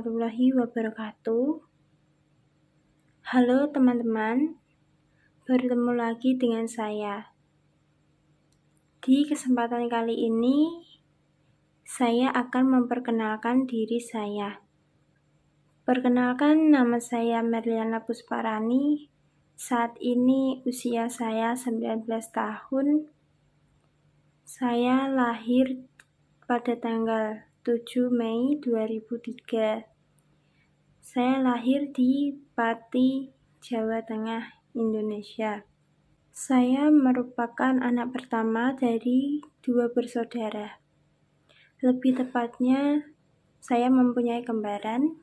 warahmatullahi wabarakatuh. Halo teman-teman, bertemu lagi dengan saya. Di kesempatan kali ini, saya akan memperkenalkan diri saya. Perkenalkan, nama saya Merliana Pusparani. Saat ini usia saya 19 tahun. Saya lahir pada tanggal 7 Mei 2003. Saya lahir di Pati, Jawa Tengah, Indonesia. Saya merupakan anak pertama dari 2 bersaudara. Lebih tepatnya, saya mempunyai kembaran,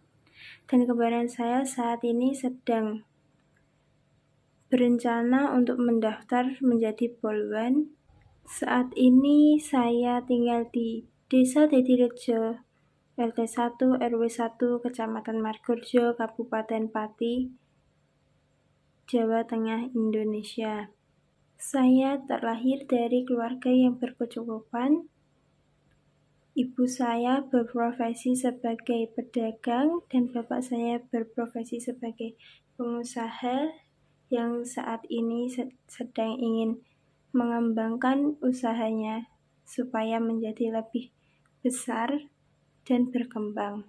dan kembaran saya saat ini sedang berencana untuk mendaftar menjadi polwan. Saat ini saya tinggal di Desa Dedirejo, RT 1 RW 1 Kecamatan Margorjo, Kabupaten Pati, Jawa Tengah, Indonesia. Saya terlahir dari keluarga yang berkecukupan. Ibu saya berprofesi sebagai pedagang dan bapak saya berprofesi sebagai pengusaha yang saat ini sedang ingin mengembangkan usahanya supaya menjadi lebih besar dan berkembang.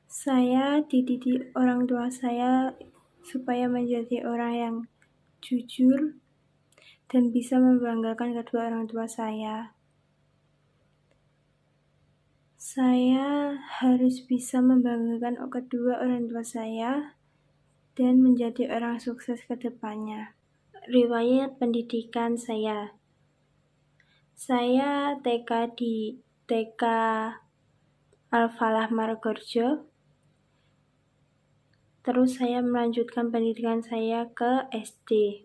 Saya dididik orang tua saya supaya menjadi orang yang jujur dan bisa membanggakan kedua orang tua saya. Saya harus bisa membanggakan kedua orang tua saya dan menjadi orang sukses ke depannya. Riwayat pendidikan saya TK di TK Al-Falah Margorjo. Terus saya melanjutkan pendidikan saya ke SD.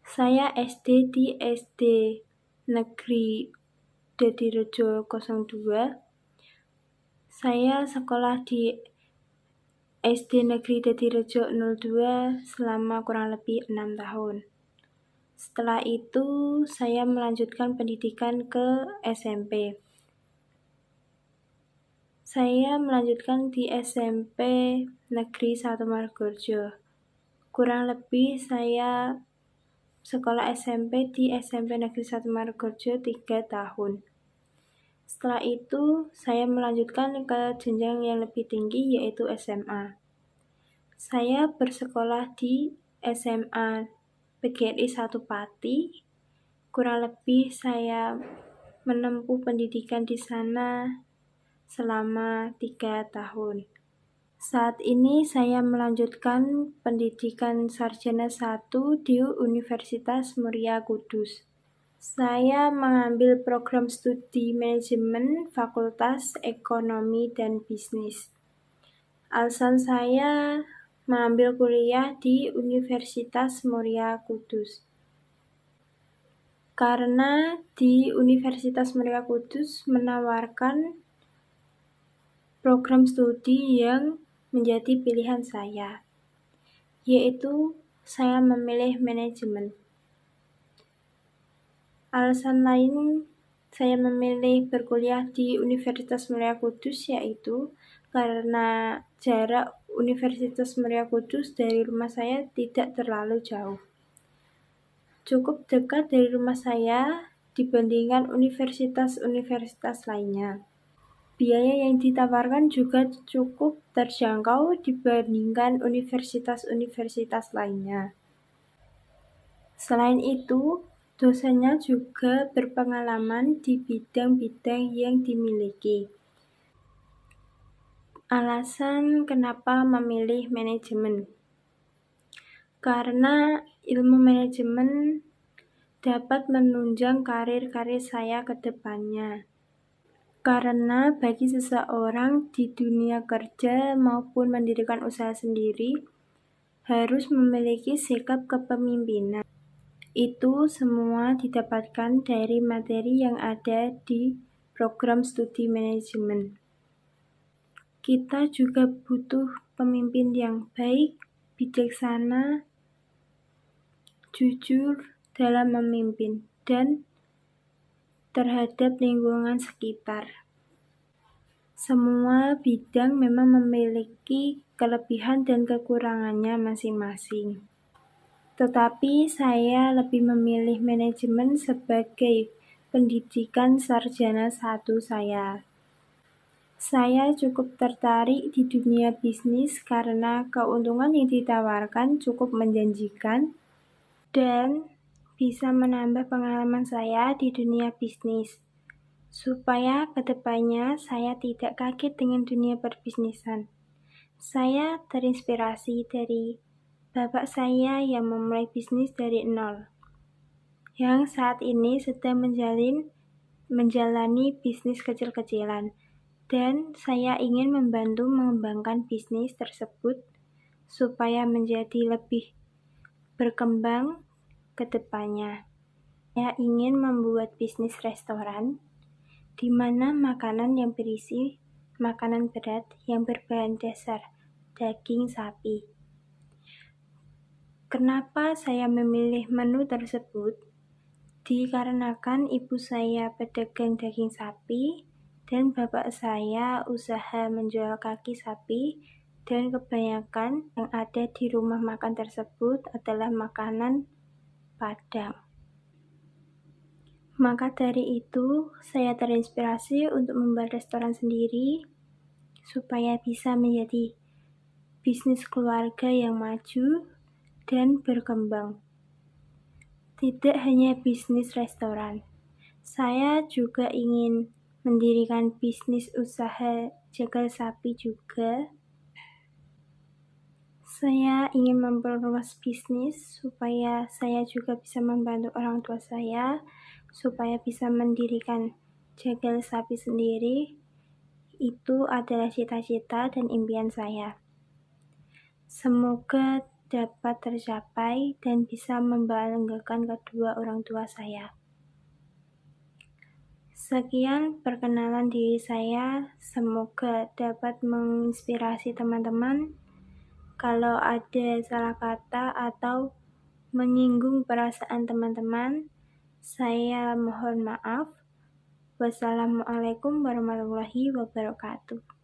Saya SD di SD Negeri Dedirejo 02. Saya sekolah di SD Negeri Dedirejo 02 selama kurang lebih 6 tahun. Setelah itu, saya melanjutkan pendidikan ke SMP. Saya melanjutkan di SMP Negeri 1 Margorjo. Kurang lebih saya sekolah SMP di SMP Negeri 1 Margorjo 3 tahun. Setelah itu, saya melanjutkan ke jenjang yang lebih tinggi yaitu SMA. Saya bersekolah di SMA PGRI 1 Pati. Kurang lebih saya menempuh pendidikan di sana selama 3 tahun. Saat ini saya melanjutkan pendidikan sarjana 1 di Universitas Muria Kudus. Saya mengambil program studi manajemen Fakultas Ekonomi dan Bisnis. Alasan saya mengambil kuliah di Universitas Muria Kudus karena di Universitas Muria Kudus menawarkan program studi yang menjadi pilihan saya, yaitu saya memilih manajemen. Alasan lain saya memilih berkuliah di Universitas Muria Kudus yaitu karena jarak Universitas Muria Kudus dari rumah saya tidak terlalu jauh. Cukup dekat dari rumah saya dibandingkan universitas-universitas lainnya. Biaya yang ditawarkan juga cukup terjangkau dibandingkan universitas-universitas lainnya. Selain itu, dosennya juga berpengalaman di bidang-bidang yang dimiliki. Alasan kenapa memilih manajemen? Karena ilmu manajemen dapat menunjang karir saya ke depannya. Karena bagi seseorang di dunia kerja maupun mendirikan usaha sendiri, harus memiliki sikap kepemimpinan. Itu semua didapatkan dari materi yang ada di program studi manajemen. Kita juga butuh pemimpin yang baik, bijaksana, jujur dalam memimpin, dan terhadap lingkungan sekitar. Semua bidang memang memiliki kelebihan dan kekurangannya masing-masing. Tetapi saya lebih memilih manajemen sebagai pendidikan sarjana 1 saya. Saya cukup tertarik di dunia bisnis karena keuntungan yang ditawarkan cukup menjanjikan dan bisa menambah pengalaman saya di dunia bisnis, supaya kedepannya saya tidak kaget dengan dunia perbisnisan. Saya terinspirasi dari bapak saya yang memulai bisnis dari nol, yang saat ini sedang menjalani bisnis kecil-kecilan, dan saya ingin membantu mengembangkan bisnis tersebut supaya menjadi lebih berkembang ke depannya. Saya ingin membuat bisnis restoran, di mana makanan yang berisi makanan berat yang berbahan dasar daging sapi. Kenapa saya memilih menu tersebut? Dikarenakan ibu saya pedagang daging sapi dan bapak saya usaha menjual kaki sapi, dan kebanyakan yang ada di rumah makan tersebut adalah makanan Padang. Maka dari itu, saya terinspirasi untuk membuat restoran sendiri supaya bisa menjadi bisnis keluarga yang maju dan berkembang. Tidak hanya bisnis restoran, saya juga ingin mendirikan bisnis usaha jagal sapi juga. Saya ingin memperluas bisnis supaya saya juga bisa membantu orang tua saya supaya bisa mendirikan jagal sapi sendiri. Itu adalah cita-cita dan impian saya. Semoga dapat tercapai dan bisa membanggakan kedua orang tua saya. Sekian perkenalan diri saya, semoga dapat menginspirasi teman-teman. Kalau ada salah kata atau menyinggung perasaan teman-teman, saya mohon maaf. Wassalamualaikum warahmatullahi wabarakatuh.